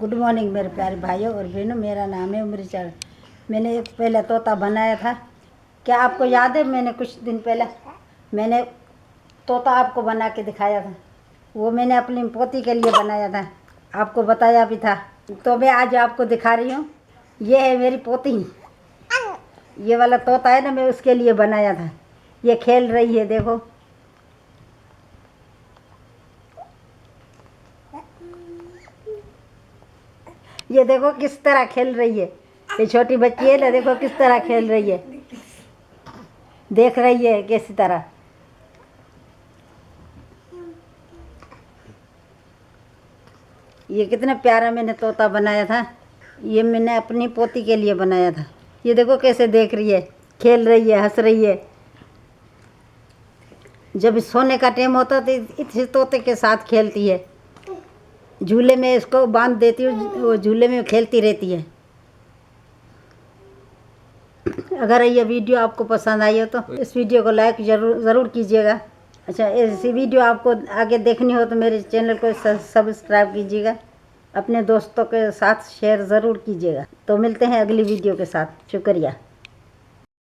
Good morning मेरे प्यारे भाइयों और बहनों। मेरा नाम है उमरीचरण। मैंने एक पहले तोता बनाया था। क्या आपको याद है? मैंने कुछ दिन पहले मैंने तोता आपको बना के दिखाया था। वो मैंने अपनी पोती के लिए बनाया था, आपको बताया भी था। तो मैं आज आपको दिखा रही हूँ। ये है मेरी पोती। ये वाला तोता है ना, मैं उसके लिए बनाया था। ये खेल रही है, देखो। ये देखो किस तरह खेल रही है। ये छोटी बच्ची है ना, देखो किस तरह खेल रही है। देख रही है किसी तरह। ये कितना प्यारा मैंने तोता बनाया था। ये मैंने अपनी पोती के लिए बनाया था। ये देखो कैसे देख रही है, खेल रही है, हंस रही है। जब सोने का टाइम होता तो इस तोते के साथ खेलती है। झूले में इसको बांध देती हूँ, वो झूले में खेलती रहती है। अगर ये वीडियो आपको पसंद आई हो तो इस वीडियो को लाइक ज़रूर कीजिएगा। अच्छा, ऐसी वीडियो आपको आगे देखनी हो तो मेरे चैनल को सब्सक्राइब कीजिएगा। अपने दोस्तों के साथ शेयर ज़रूर कीजिएगा। तो मिलते हैं अगली वीडियो के साथ। शुक्रिया।